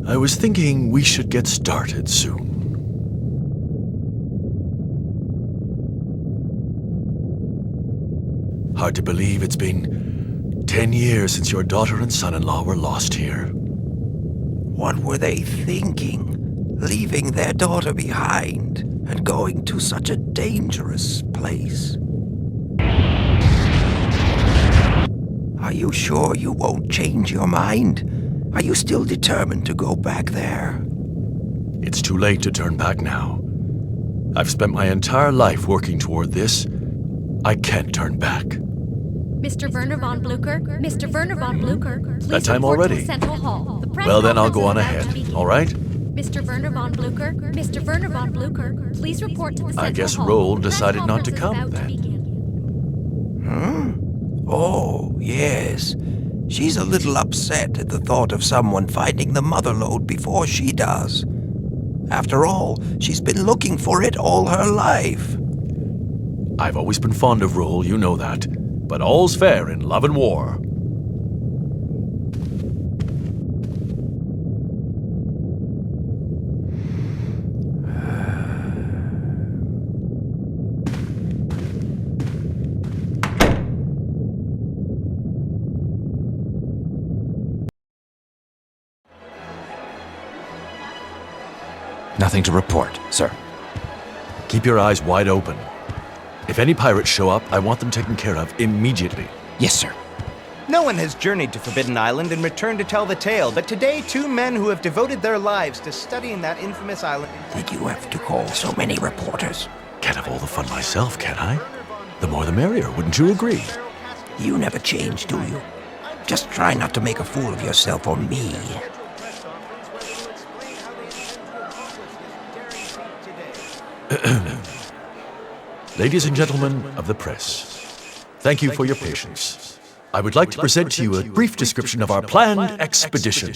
I was thinking we should get started soon. Hard to believe it's been 10 years since your daughter and son-in-law were lost here. What were they thinking? Leaving their daughter behind and going to such a dangerous place. Are you sure you won't change your mind? Are you still determined to go back there? It's too late to turn back now. I've spent my entire life working toward this. I can't turn back. Mr. Werner von Blucher? Mr. Werner von Blucher, please That time report already? to Central Hall. The press Well, then I'll conference go on is about to ahead, begin. all right? Mr. Werner von Blucher? Mr. Werner von Blucher, please report to the Central I guess Hall. Roll The press decided not to conference is come, about to then. begin. Oh, yes. She's a little upset at the thought of someone finding the mother lode before she does. After all, she's been looking for it all her life. I've always been fond of Roll, you know that. But all's fair in love and war. Nothing to report, sir. Keep your eyes wide open. If any pirates show up, I want them taken care of immediately. Yes, sir. No one has journeyed to Forbidden Island and returned to tell the tale, but today 2 men who have devoted their lives to studying that infamous island... Did you have to call so many reporters? Can't have all the fun myself, can I? The more the merrier, wouldn't you agree? You never change, do you? Just try not to make a fool of yourself or me. Ladies and gentlemen of the press, thank you for your patience. I would like to present to you a brief description of our planned expedition.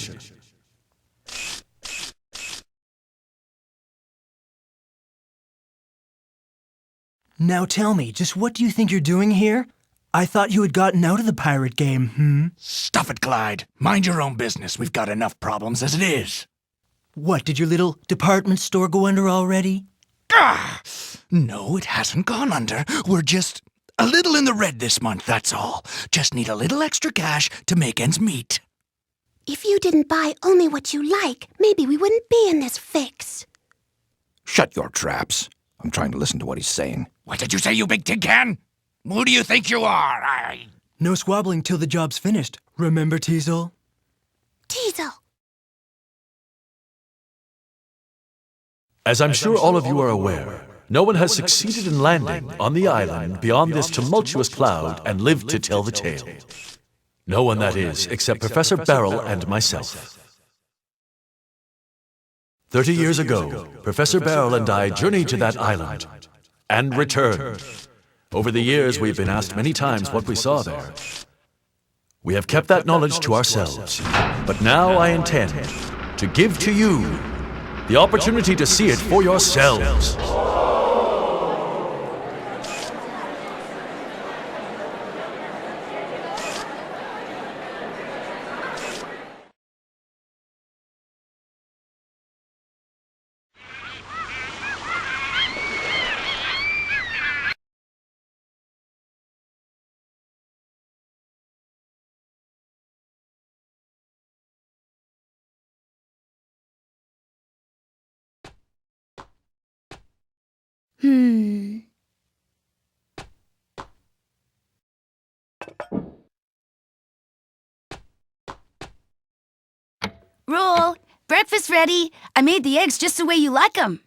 Now tell me, just what do you think you're doing here? I thought you had gotten out of the pirate game, Stuff it, Clyde. Mind your own business. We've got enough problems as it is. What, did your little department store go under already? No, it hasn't gone under. We're just a little in the red this month, that's all. Just need a little extra cash to make ends meet. If you didn't buy only what you like, maybe we wouldn't be in this fix. Shut your traps. I'm trying to listen to what he's saying. What did you say, you big tin can? Who do you think you are? No squabbling till the job's finished. Remember, Teasel? Teasel. As I'm sure all of you are aware, no one has succeeded in landing on the island beyond this tumultuous cloud and lived to tell the tale. No one, that is, except Professor Barrel and myself. 30 years ago, Professor Barrel and I journeyed to that island and returned. Over the years, we've been asked many times what we saw there. We have kept that knowledge to ourselves, but now I intend to give to you the opportunity to see it for yourselves. Roll, breakfast ready. I made the eggs just the way you like them.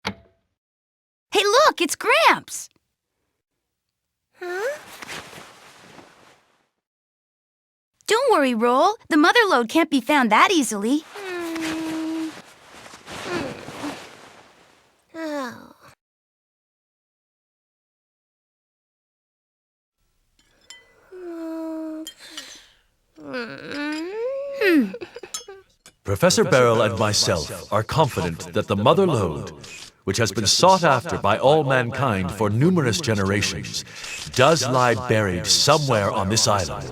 Hey, look, it's Gramps. Huh? Don't worry, Roll. The mother lode can't be found that easily. Oh. Professor Barrel and myself are confident that the mother lode, which has been sought after by all mankind for numerous generations, does lie buried somewhere on this island.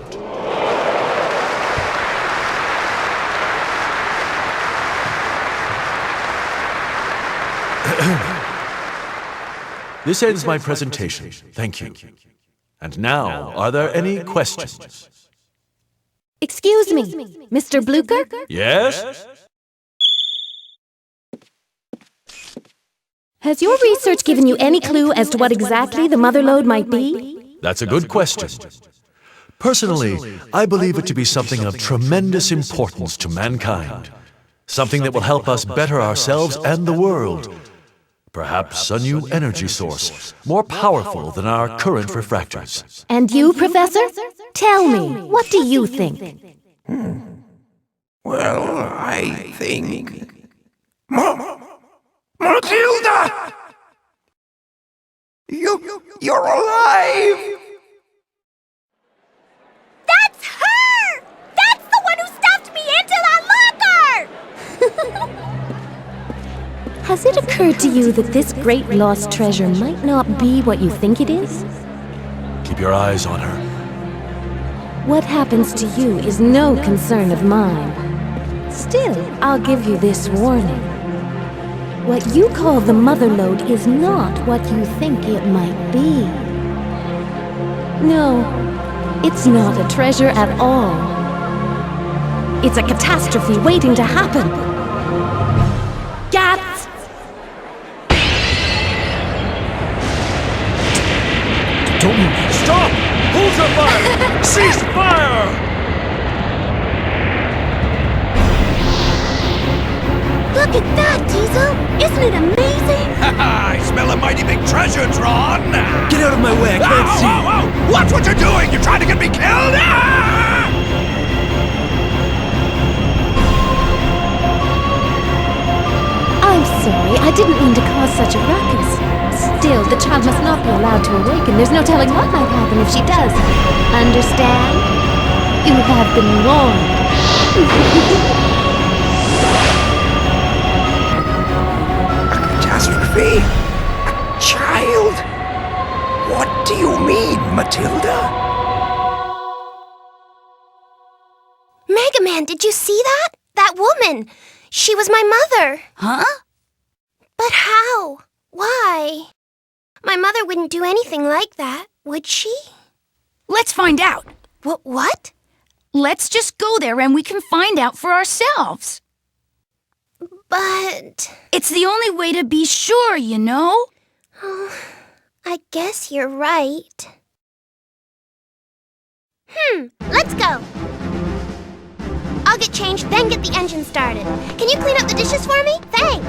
This ends my presentation. Thank you. And now, are there any questions? Excuse me, Mr. Blucher? Yes? Has your research given you any clue as to what exactly the mother lode might be? That's a good question. Personally, I believe it to be something of tremendous importance to mankind. Something that will help us better ourselves and the world. Perhaps a new energy source, more powerful than our current refractors. And you, Professor? Tell me, what do you think? Well, I think... Matilda! You're alive! That's her! That's the one who stuffed me into that locker! Has it occurred to you that this great lost treasure might not be what you think it is? Keep your eyes on her. What happens to you is no concern of mine. Still, I'll give you this warning. What you call the mother lode is not what you think it might be. No, it's not a treasure at all. It's a catastrophe waiting to happen. Gats! Don't move. Stop! Hold your fire! Cease fire! Look at that, Diesel! Isn't it amazing? I smell a mighty big treasure, Tron! Get out of my way, I can't see. Whoa! Watch what you're doing! You're trying to get me killed! I'm sorry, I didn't mean to cause such a ruckus. Still, the child must not be allowed to awaken. There's no telling what might happen if she does. Understand? You have been warned. Catastrophe? A child? What do you mean, Matilda? Mega Man, did you see that? That woman! She was my mother! Huh? But how? Why? My mother wouldn't do anything like that, would she? Let's find out. What? Let's just go there and we can find out for ourselves. But... It's the only way to be sure, you know? Oh, I guess you're right. Let's go. I'll get changed, then get the engine started. Can you clean up the dishes for me? Thanks.